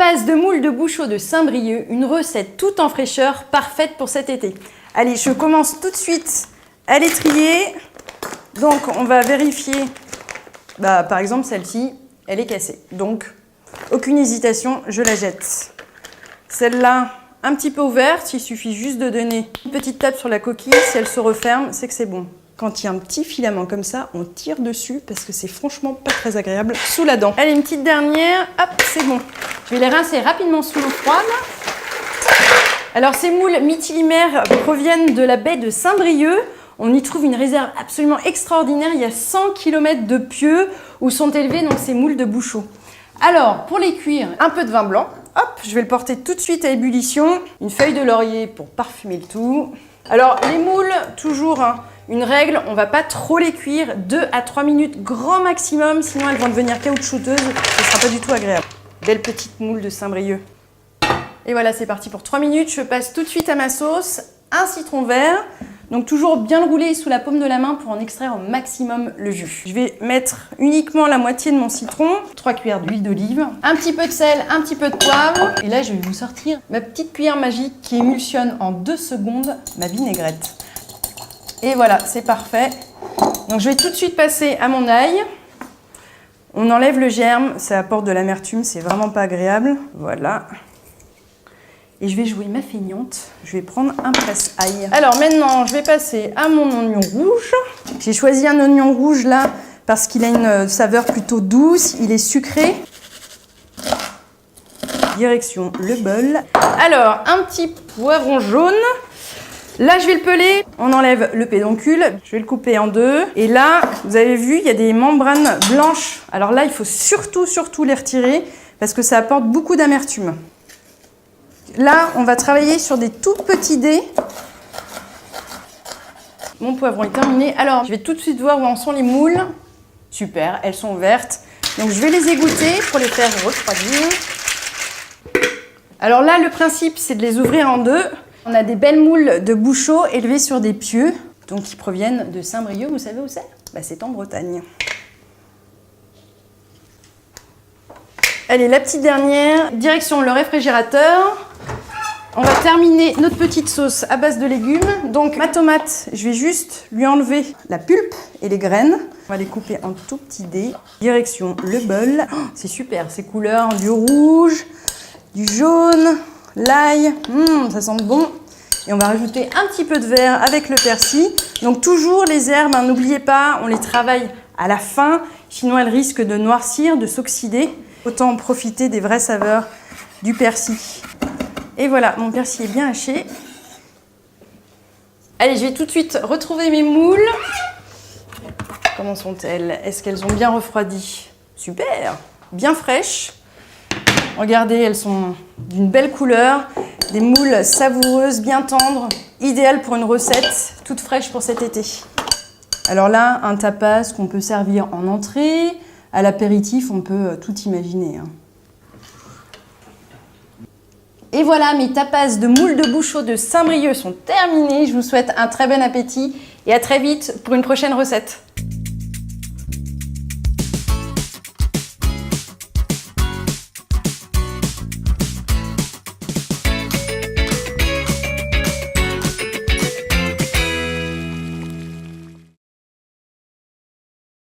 Tapas de moules de Bouchot de Saint-Brieuc, une recette toute en fraîcheur, parfaite pour cet été. Allez, je commence tout de suite à les trier. Donc, on va vérifier, par exemple, celle-ci, elle est cassée. Donc, aucune hésitation, je la jette. Celle-là, un petit peu ouverte, il suffit juste de donner une petite tape sur la coquille. Si elle se referme, c'est que c'est bon. Quand il y a un petit filament comme ça, on tire dessus parce que c'est franchement pas très agréable sous la dent. Allez, une petite dernière, hop, c'est bon. Je vais les rincer rapidement sous l'eau froide. Alors, ces moules mytilimaires proviennent de la baie de Saint-Brieuc. On y trouve une réserve absolument extraordinaire. Il y a 100 km de pieux où sont élevés donc, ces moules de Bouchot. Alors, pour les cuire, un peu de vin blanc. Hop, je vais le porter tout de suite à ébullition. Une feuille de laurier pour parfumer le tout. Alors, les moules, toujours une règle, on ne va pas trop les cuire. 2 à 3 minutes grand maximum, sinon elles vont devenir caoutchouteuses. Ce ne sera pas du tout agréable. Belle petite moule de Saint-Brieuc. Et voilà, c'est parti pour 3 minutes. Je passe tout de suite à ma sauce. Un citron vert. Donc toujours bien le rouler sous la paume de la main pour en extraire au maximum le jus. Je vais mettre uniquement la moitié de mon citron, 3 cuillères d'huile d'olive, un petit peu de sel, un petit peu de poivre. Et là, je vais vous sortir ma petite cuillère magique qui émulsionne en 2 secondes ma vinaigrette. Et voilà, c'est parfait. Donc je vais tout de suite passer à mon ail. On enlève le germe, ça apporte de l'amertume, c'est vraiment pas agréable. Voilà. Et je vais jouer ma feignante, je vais prendre un presse-ail. Alors maintenant, je vais passer à mon oignon rouge. J'ai choisi un oignon rouge là parce qu'il a une saveur plutôt douce, il est sucré. Direction le bol. Alors, un petit poivron jaune. Là, je vais le peler. On enlève le pédoncule. Je vais le couper en 2. Et là, vous avez vu, il y a des membranes blanches. Alors là, il faut surtout les retirer parce que ça apporte beaucoup d'amertume. Là, on va travailler sur des tout petits dés. Mon poivron est terminé. Alors, je vais tout de suite voir où en sont les moules. Super, elles sont vertes. Donc, je vais les égoutter pour les faire refroidir. Alors là, le principe, c'est de les ouvrir en 2. On a des belles moules de Bouchot élevées sur des pieux, donc qui proviennent de Saint-Brieuc. Vous savez où c'est ? C'est en Bretagne. Allez, la petite dernière, direction le réfrigérateur. On va terminer notre petite sauce à base de légumes. Donc ma tomate, je vais juste lui enlever la pulpe et les graines. On va les couper en tout petits dés. Direction le bol. Oh, c'est super, ces couleurs, du rouge, du jaune, l'ail, ça sent bon. Et on va rajouter un petit peu de vert avec le persil. Donc toujours les herbes, n'oubliez pas, on les travaille à la fin. Sinon elles risquent de noircir, de s'oxyder. Autant en profiter des vraies saveurs du persil. Et voilà, mon persil est bien haché. Allez, je vais tout de suite retrouver mes moules. Comment sont-elles? Est-ce qu'elles ont bien refroidi? Super, bien fraîches. Regardez, elles sont d'une belle couleur. Des moules savoureuses, bien tendres. Idéales pour une recette toute fraîche pour cet été. Alors là, un tapas qu'on peut servir en entrée. À l'apéritif, on peut tout imaginer. Et voilà, mes tapas de moules de Bouchot de Saint-Brieuc sont terminés. Je vous souhaite un très bon appétit et à très vite pour une prochaine recette.